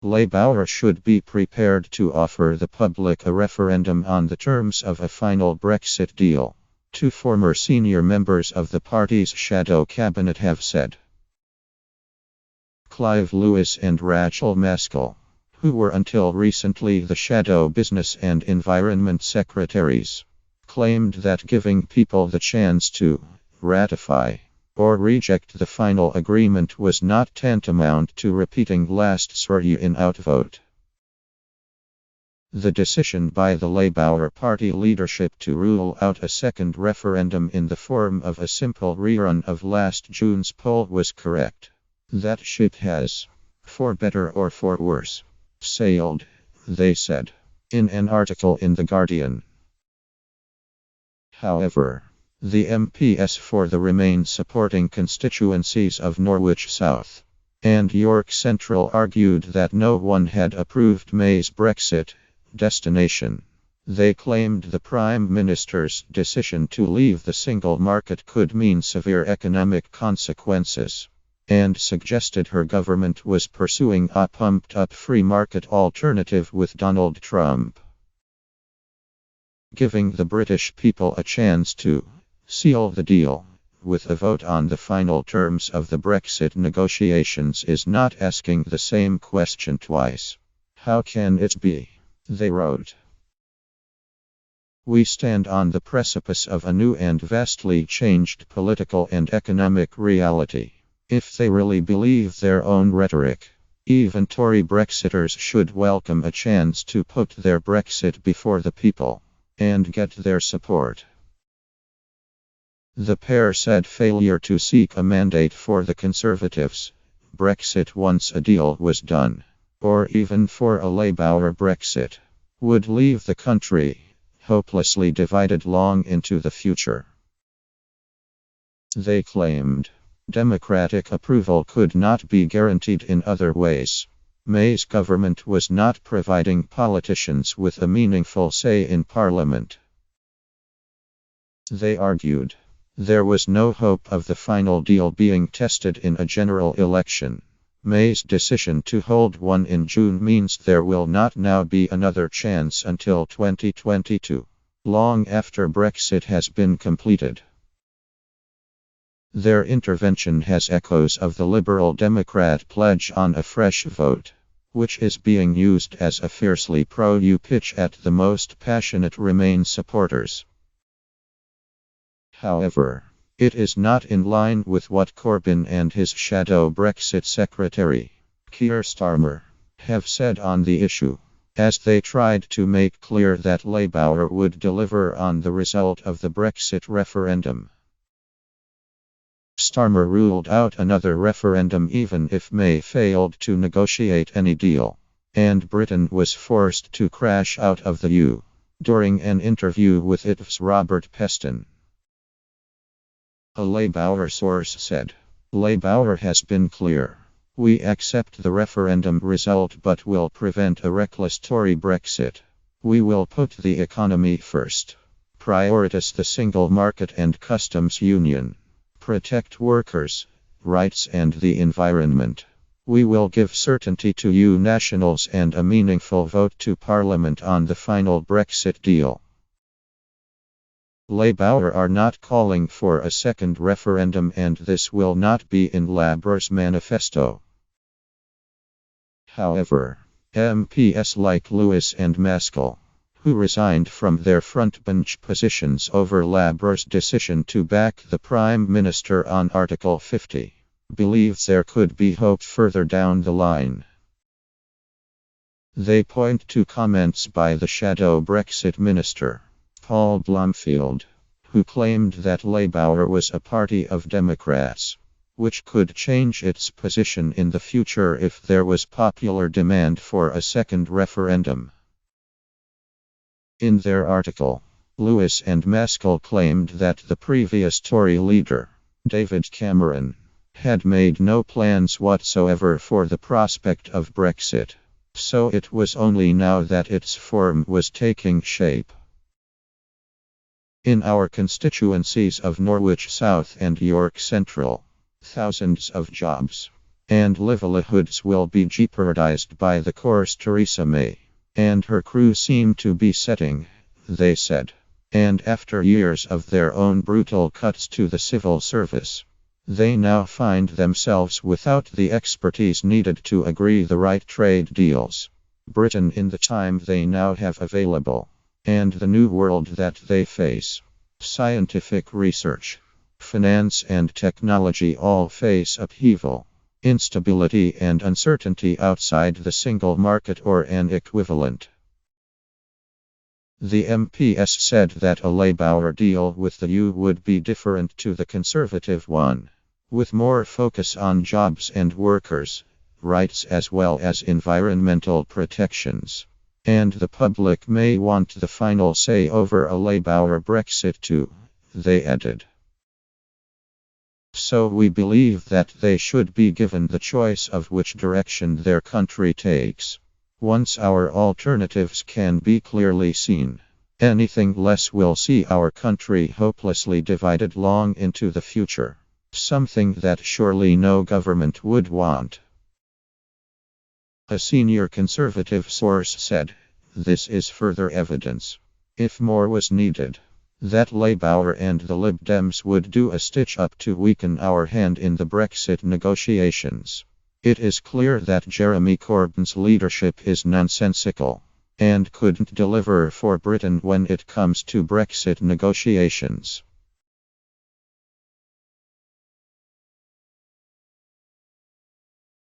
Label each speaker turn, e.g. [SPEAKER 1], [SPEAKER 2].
[SPEAKER 1] Labour should be prepared to offer the public a referendum on the terms of a final Brexit deal. Two former senior members of the party's shadow cabinet have said. Clive Lewis and Rachael Maskell, who were until recently the shadow business and environment secretaries, claimed that giving people the chance to ratify or reject the final agreement was not tantamount to repeating last swear-you-in outvote. The decision by the Labour Party leadership to rule out a second referendum in the form of a simple rerun of last June's poll was correct. That ship has, for better or for worse, sailed, they said, in an article in The Guardian. However, the MPs for the Remain supporting constituencies of Norwich South and York Central argued that no one had approved May's Brexit destination. They claimed the Prime Minister's decision to leave the single market could mean severe economic consequences, and suggested her government was pursuing a pumped-up free market alternative with Donald Trump. Giving the British people a chance to seal the deal with a vote on the final terms of the Brexit negotiations is not asking the same question twice. How can it be? They wrote. We stand on the precipice of a new and vastly changed political and economic reality. If they really believe their own rhetoric, even Tory Brexiters should welcome a chance to put their Brexit before the people and get their support. The pair said failure to seek a mandate for the Conservatives' Brexit once a deal was done, or even for a Labour Brexit, would leave the country hopelessly divided long into the future. They claimed democratic approval could not be guaranteed in other ways. May's government was not providing politicians with a meaningful say in Parliament. They argued there was no hope of the final deal being tested in a general election. May's decision to hold one in June means there will not now be another chance until 2022, long after Brexit has been completed. Their intervention has echoes of the Liberal Democrat pledge on a fresh vote, which is being used as a fiercely pro-EU pitch at the most passionate Remain supporters. However, it is not in line with what Corbyn and his shadow Brexit secretary, Keir Starmer, have said on the issue, as they tried to make clear that Labour would deliver on the result of the Brexit referendum. Starmer ruled out another referendum even if May failed to negotiate any deal, and Britain was forced to crash out of the EU, during an interview with ITV's Robert Peston. A Labour source said, Labour has been clear. We accept the referendum result but will prevent a reckless Tory Brexit. We will put the economy first. Prioritise the single market and customs union. Protect workers' rights and the environment. We will give certainty to EU nationals and a meaningful vote to Parliament on the final Brexit deal. Labour are not calling for a second referendum and this will not be in Labour's manifesto. However, MPs like Lewis and Maskell, who resigned from their frontbench positions over Labour's decision to back the Prime Minister on Article 50, believe there could be hope further down the line. They point to comments by the shadow Brexit minister, Paul Blomfield, who claimed that Labour was a party of Democrats, which could change its position in the future if there was popular demand for a second referendum. In their article, Lewis and Maskell claimed that the previous Tory leader, David Cameron, had made no plans whatsoever for the prospect of Brexit, so it was only now that its form was taking shape. In our constituencies of Norwich South and York Central, thousands of jobs and livelihoods will be jeopardized by the course Theresa May and her crew seem to be setting, they said. And after years of their own brutal cuts to the civil service, they now find themselves without the expertise needed to agree the right trade deals. Britain in the time they now have available, and the new world that they face. Scientific research, finance and technology all face upheaval, instability and uncertainty outside the single market or an equivalent. The MPs said that a Labour deal with the EU would be different to the Conservative one, with more focus on jobs and workers' rights as well as environmental protections. And the public may want the final say over a Labour Brexit too, they added. So we believe that they should be given the choice of which direction their country takes. Once our alternatives can be clearly seen, anything less will see our country hopelessly divided long into the future. Something that surely no government would want. A senior Conservative source said, "This is further evidence, if more was needed, that Labour and the Lib Dems would do a stitch-up to weaken our hand in the Brexit negotiations. It is clear that Jeremy Corbyn's leadership is nonsensical, and couldn't deliver for Britain when it comes to Brexit negotiations."